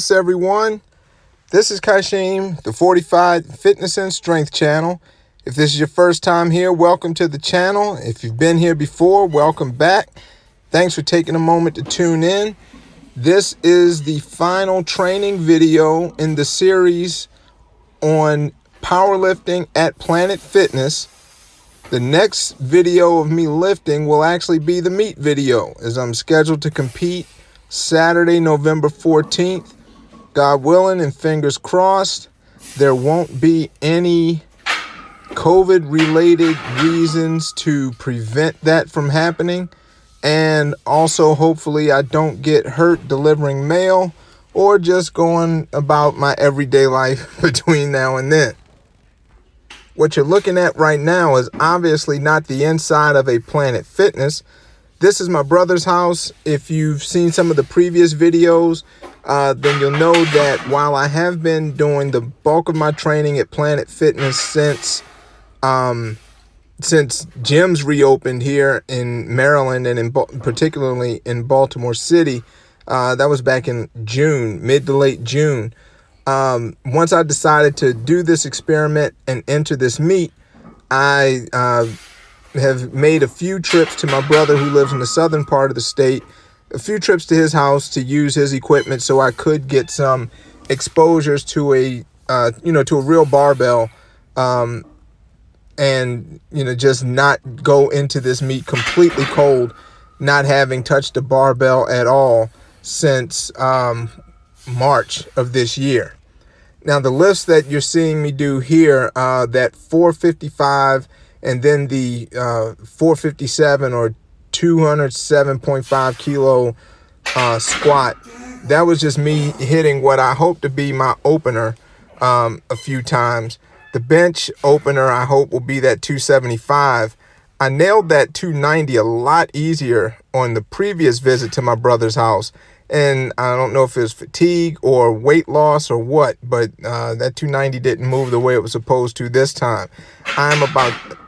Peace, everyone. This is Kashim, the Fortified Fitness and Strength channel. If this is your first time here, welcome to the channel. If you've been here before, welcome back. Thanks for taking a moment to tune in. This is the final training video in the series on powerlifting at Planet Fitness. The next video of me lifting will actually be the meet video, as I'm scheduled to compete Saturday, November 14th. God willing and fingers crossed, there won't be any COVID-related reasons to prevent that from happening. And also, hopefully, I don't get hurt delivering mail or just going about my everyday life between now and then. What you're looking at right now is obviously not the inside of a Planet Fitness. This is my brother's house. If you've seen some of the previous videos, then you'll know that while I have been doing the bulk of my training at Planet Fitness since gyms reopened here in Maryland and particularly in Baltimore City, that was back in June, mid to late June. Once I decided to do this experiment and enter this meet, I have made a few trips to my brother who lives in the southern part of the state, a few trips to his house to use his equipment so I could get some exposures to a real barbell, and just not go into this meet completely cold, not having touched a barbell at all since March of this year. Now, the lifts that you're seeing me do here, that 455 and then the 457 or 207.5 kilo squat, that was just me hitting what I hope to be my opener a few times. The bench opener, I hope, will be that 275. I nailed that 290 a lot easier on the previous visit to my brother's house. And I don't know if it was fatigue or weight loss or what, but that 290 didn't move the way it was supposed to this time. I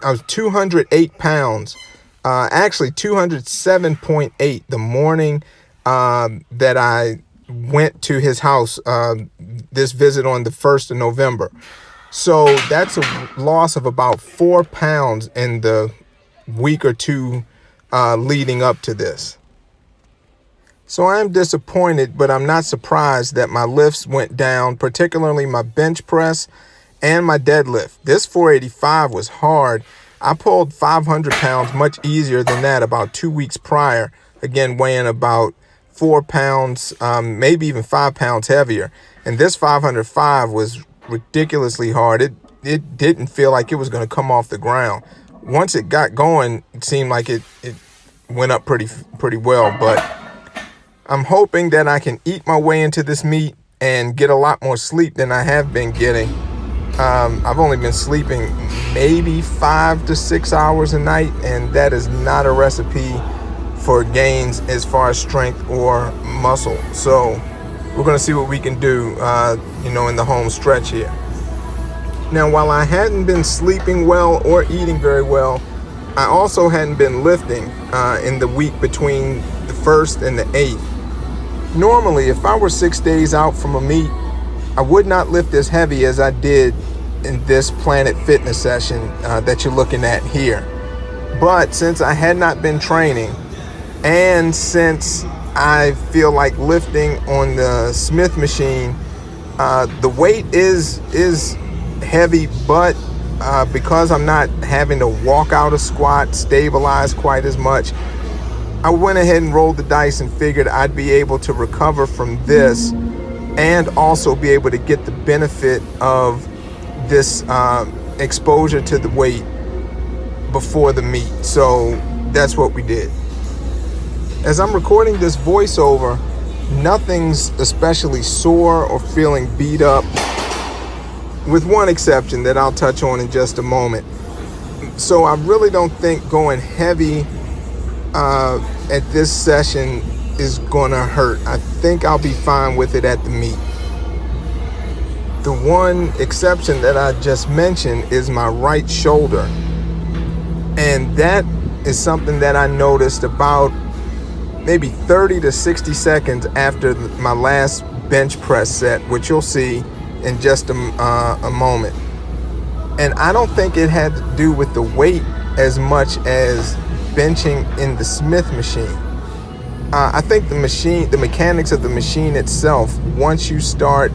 was 208 pounds, actually 207.8 the morning that I went to his house, this visit on the 1st of November. So that's a loss of about 4 pounds in the week or two leading up to this. So I am disappointed, but I'm not surprised that my lifts went down, particularly my bench press and my deadlift. This 485 was hard. I pulled 500 pounds much easier than that about 2 weeks prior, again weighing about 4 pounds, maybe even 5 pounds heavier. And this 505 was ridiculously hard. It didn't feel like it was going to come off the ground. Once it got going, it seemed like it went up pretty well, but I'm hoping that I can eat my way into this meet and get a lot more sleep than I have been getting. I've only been sleeping maybe 5 to 6 hours a night, and that is not a recipe for gains as far as strength or muscle. So we're going to see what we can do, in the home stretch here. Now, while I hadn't been sleeping well or eating very well, I also hadn't been lifting in the week between the 1st and the 8th. Normally, if I were 6 days out from a meet, I would not lift as heavy as I did in this Planet Fitness session that you're looking at here. But since I had not been training, and since I feel like lifting on the Smith machine, the weight is heavy, but because I'm not having to walk out a squat, stabilize quite as much, I went ahead and rolled the dice and figured I'd be able to recover from this and also be able to get the benefit of this exposure to the weight before the meet. So that's what we did. As I'm recording this voiceover, nothing's especially sore or feeling beat up, with one exception that I'll touch on in just a moment. So I really don't think going heavy at this session is gonna hurt. I think I'll be fine with it at the meet. The one exception that I just mentioned is my right shoulder, and that is something that I noticed about maybe 30 to 60 seconds after my last bench press set, which you'll see in just a moment. And I don't think it had to do with the weight as much as benching in the Smith machine. I think the mechanics of the machine itself, once you start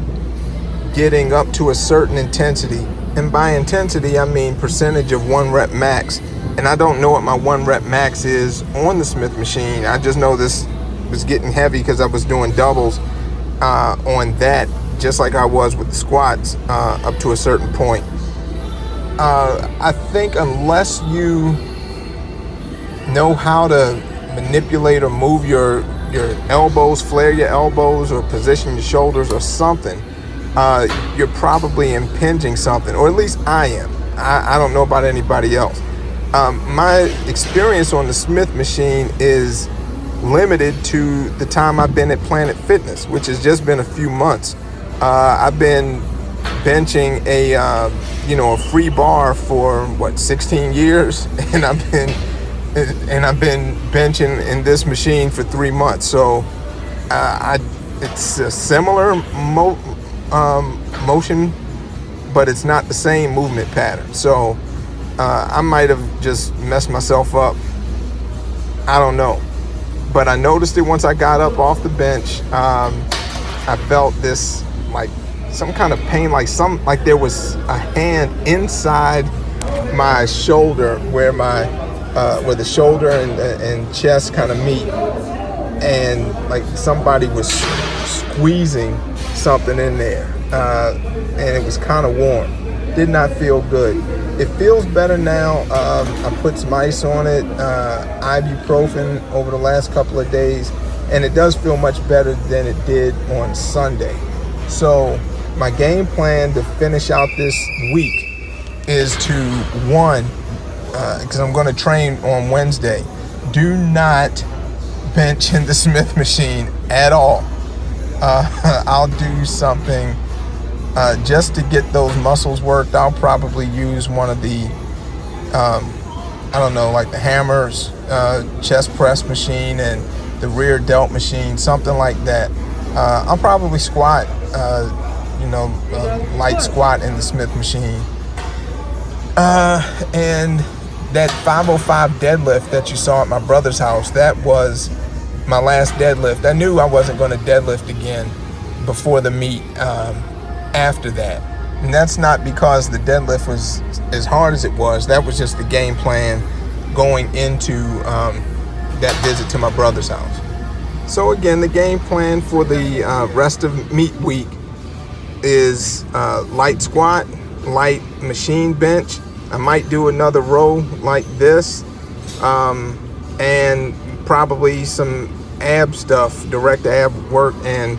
getting up to a certain intensity, and by intensity I mean percentage of 1 rep max, and I don't know what my 1 rep max is on the Smith machine. I just know this was getting heavy because I was doing doubles on that, just like I was with the squats up to a certain point. I think unless you know how to manipulate or move your elbows, flare your elbows, or position your shoulders or something, you're probably impinging something, or at least I am. I don't know about anybody else. My experience on the Smith machine is limited to the time I've been at Planet Fitness, which has just been a few months. I've been benching a free bar for 16 years, and I've been benching in this machine for 3 months. So it's a similar motion, but it's not the same movement pattern. So I might have just messed myself up. I don't know. But I noticed it once I got up off the bench. I felt this like some kind of pain, like there was a hand inside my shoulder where the shoulder and chest kind of meet, and like somebody was squeezing something in there, and it was kind of warm. Did not feel good. It feels better now. I put some ice on it, ibuprofen over the last couple of days, and it does feel much better than it did on Sunday. So my game plan to finish out this week is to, one, because I'm going to train on Wednesday, do not bench in the Smith machine at all. I'll do something just to get those muscles worked. I'll probably use one of the, like the hammers, chest press machine and the rear delt machine, something like that. I'll probably squat, light squat in the Smith machine. And that 505 deadlift that you saw at my brother's house, that was my last deadlift. I knew I wasn't going to deadlift again before the meet after that. And that's not because the deadlift was as hard as it was. That was just the game plan going into that visit to my brother's house. So again, the game plan for the rest of meet week is light squat, light machine bench. I might do another row like this, and probably some ab stuff, direct ab work, and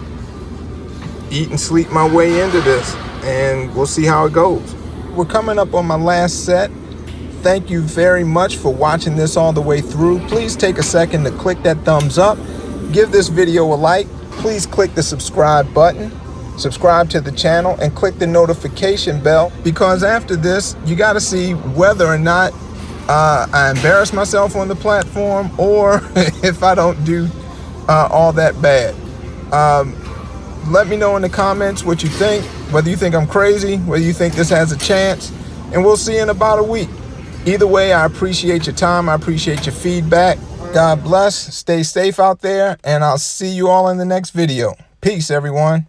eat and sleep my way into this, and we'll see how it goes. We're coming up on my last set. Thank you very much for watching this all the way through. Please take a second to click that thumbs up. Give this video a like. Please click the subscribe button. Subscribe to the channel and click the notification bell, because after this, you got to see whether or not I embarrass myself on the platform, or if I don't do all that bad. Let me know in the comments what you think, whether you think I'm crazy, whether you think this has a chance, and we'll see you in about a week. Either way, I appreciate your time. I appreciate your feedback. God bless. Stay safe out there, and I'll see you all in the next video. Peace, everyone.